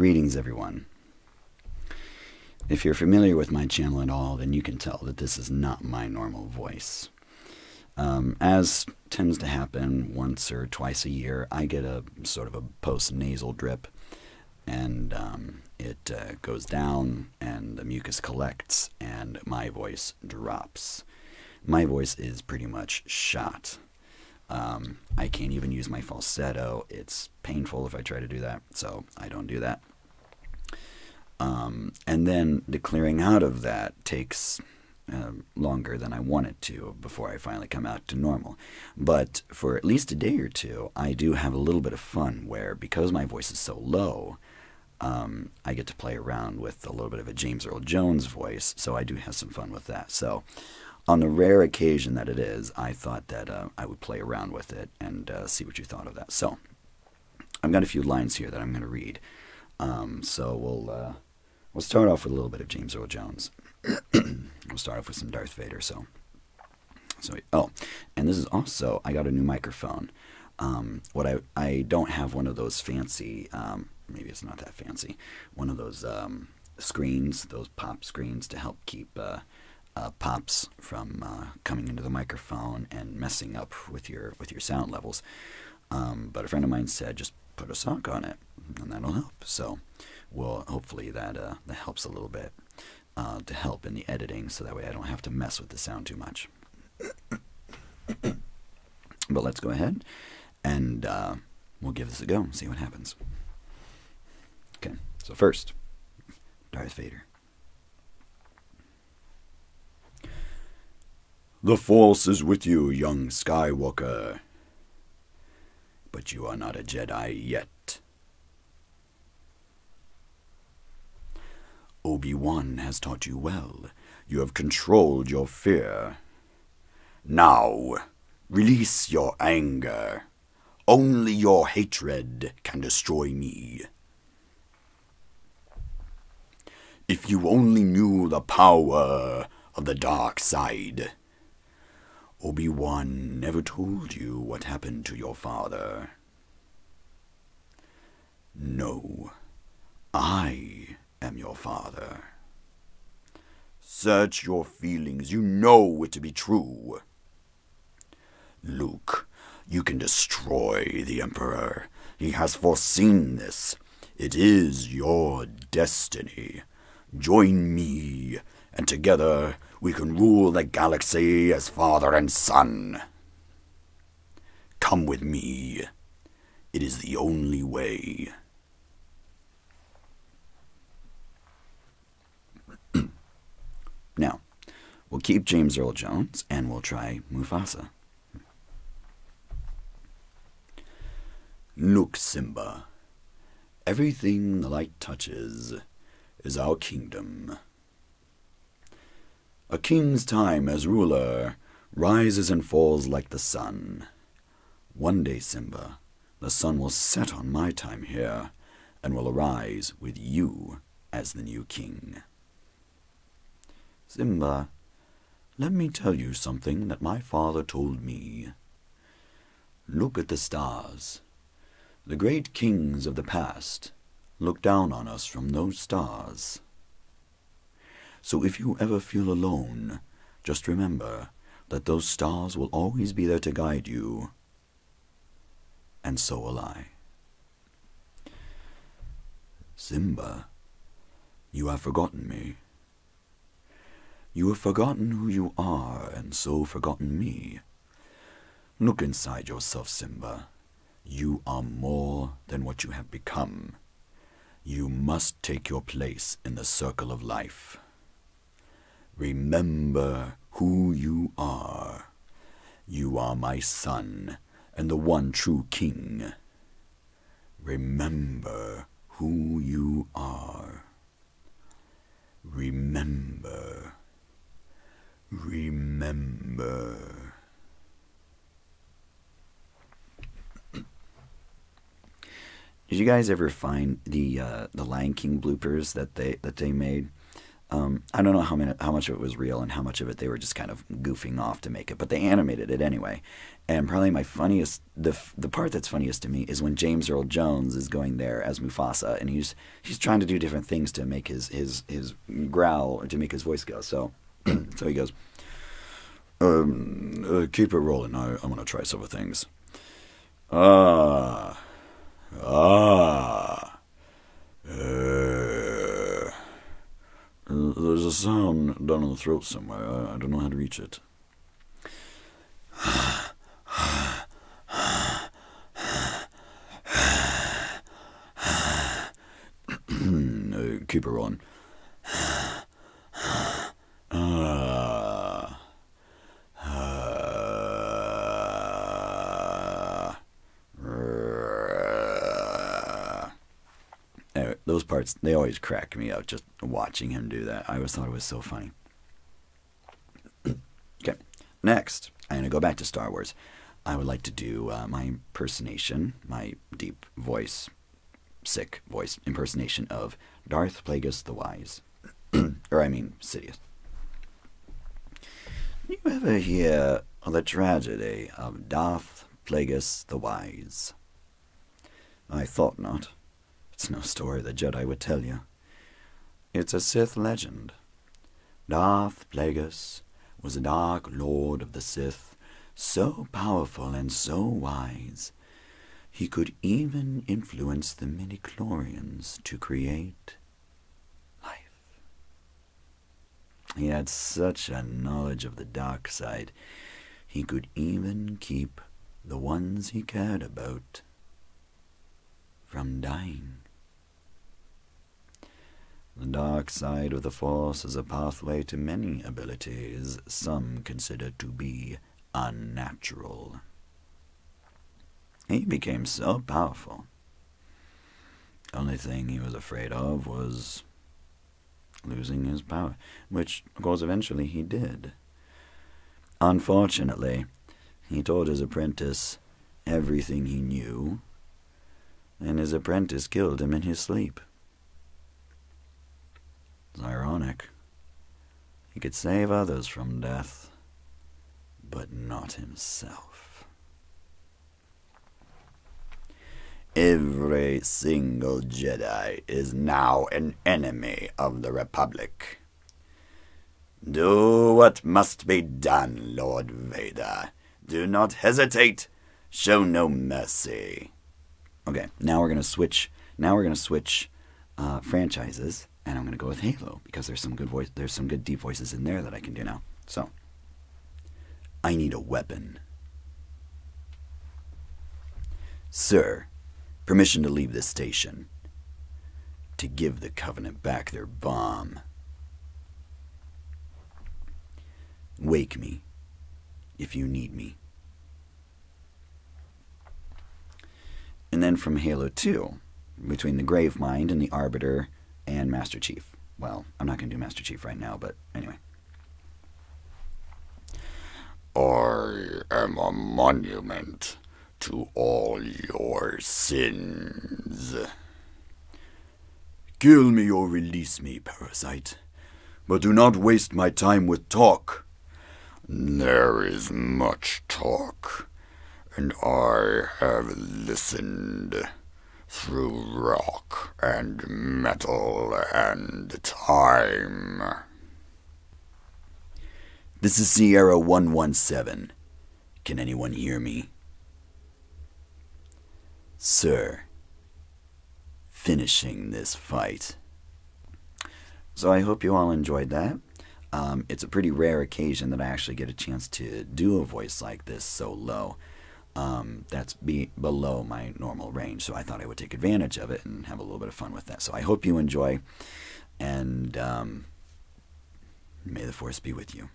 Greetings, everyone. If you're familiar with my channel at all, then you can tell that this is not my normal voice. As tends to happen once or twice a year, I get a sort of a post-nasal drip, and it goes down, and the mucus collects, and my voice drops. My voice is pretty much shot. I can't even use my falsetto. It's painful if I try to do that, so I don't do that. And then the clearing out of that takes longer than I want it to before I finally come out to normal. But for at least a day or two, I do have a little bit of fun where, because my voice is so low, I get to play around with a little bit of a James Earl Jones voice, so I do have some fun with that. So on the rare occasion that it is, I thought that I would play around with it and see what you thought of that. So I've got a few lines here that I'm going to read. So we'll start off with a little bit of James Earl Jones. We'll start off with some Darth Vader. Oh, and this is also, I got a new microphone. I don't have one of those fancy, maybe it's not that fancy, one of those screens, those pop screens to help keep pops from coming into the microphone and messing up with your sound levels. But a friend of mine said just put a sock on it and that'll help. So hopefully that helps a little bit to help in the editing, so that way I don't have to mess with the sound too much. But let's go ahead and we'll give this a go and see what happens. Okay, so first, Darth Vader. The Force is with you, young Skywalker, but you are not a Jedi yet. Obi-Wan has taught you well. You have controlled your fear. Now, release your anger. Only your hatred can destroy me. If you only knew the power of the dark side. Obi-Wan never told you what happened to your father. No, I am your father. Search your feelings, you know it to be true. Luke, you can destroy the Emperor. He has foreseen this. It is your destiny. Join me, and together we can rule the galaxy as father and son. Come with me. It is the only way. Now, we'll keep James Earl Jones, and we'll try Mufasa. Look, Simba. Everything the light touches is our kingdom. A king's time as ruler rises and falls like the sun. One day, Simba, the sun will set on my time here, and will arise with you as the new king. Simba, let me tell you something that my father told me. Look at the stars. The great kings of the past look down on us from those stars. So if you ever feel alone, just remember that those stars will always be there to guide you. And so will I. Simba, you have forgotten me. You have forgotten who you are, and so forgotten me. Look inside yourself, Simba. You are more than what you have become. You must take your place in the circle of life. Remember who you are. You are my son, and the one true king. Remember who you are. Remember. Remember. Did you guys ever find the Lion King bloopers that they made? I don't know how much of it was real and how much of it they were just kind of goofing off to make it, but they animated it anyway. And probably my funniest, the part that's funniest to me is when James Earl Jones is going there as Mufasa, and he's trying to do different things to make his growl, or to make his voice go. So so he goes, keep it rolling. I'm gonna try several things. Ah, ah. There's a sound down in the throat somewhere. I don't know how to reach it. Keep it rolling. Those parts, they always crack me up just watching him do that. I always thought it was so funny. Okay, next, I'm going to go back to Star Wars. I would like to do my impersonation, my deep voice, sick voice impersonation of Darth Plagueis the Wise. Or I mean, Sidious. You ever hear of the tragedy of Darth Plagueis the Wise? I thought not. It's no story the Jedi would tell you. It's a Sith legend. Darth Plagueis was a dark lord of the Sith, so powerful and so wise, he could even influence the midichlorians to create life. He had such a knowledge of the dark side, he could even keep the ones he cared about from dying. The dark side of the Force is a pathway to many abilities some consider to be unnatural. He became so powerful. The only thing he was afraid of was losing his power, which, of course, eventually he did. Unfortunately, he told his apprentice everything he knew, and his apprentice killed him in his sleep. It's ironic. He could save others from death, but not himself. Every single Jedi is now an enemy of the Republic. Do what must be done, Lord Vader. Do not hesitate. Show no mercy. Okay, now we're gonna switch. Franchises, and I'm gonna go with Halo because there's some good deep voices in there that I can do now. So, I need a weapon. Sir, permission to leave this station. To give the Covenant back their bomb. Wake me if you need me. And then from Halo 2, between the Grave Mind and the Arbiter and Master Chief. Well, I'm not going to do Master Chief right now, but anyway. I am a monument to all your sins. Kill me or release me, parasite, but do not waste my time with talk. There is much talk, and I have listened through rock and metal and time. This is Sierra 117. Can anyone hear me? Sir, finishing this fight. So I hope you all enjoyed that. It's a pretty rare occasion that I actually get a chance to do a voice like this so low. That's below my normal range, so I thought I would take advantage of it and have a little bit of fun with that. So I hope you enjoy, and may the Force be with you.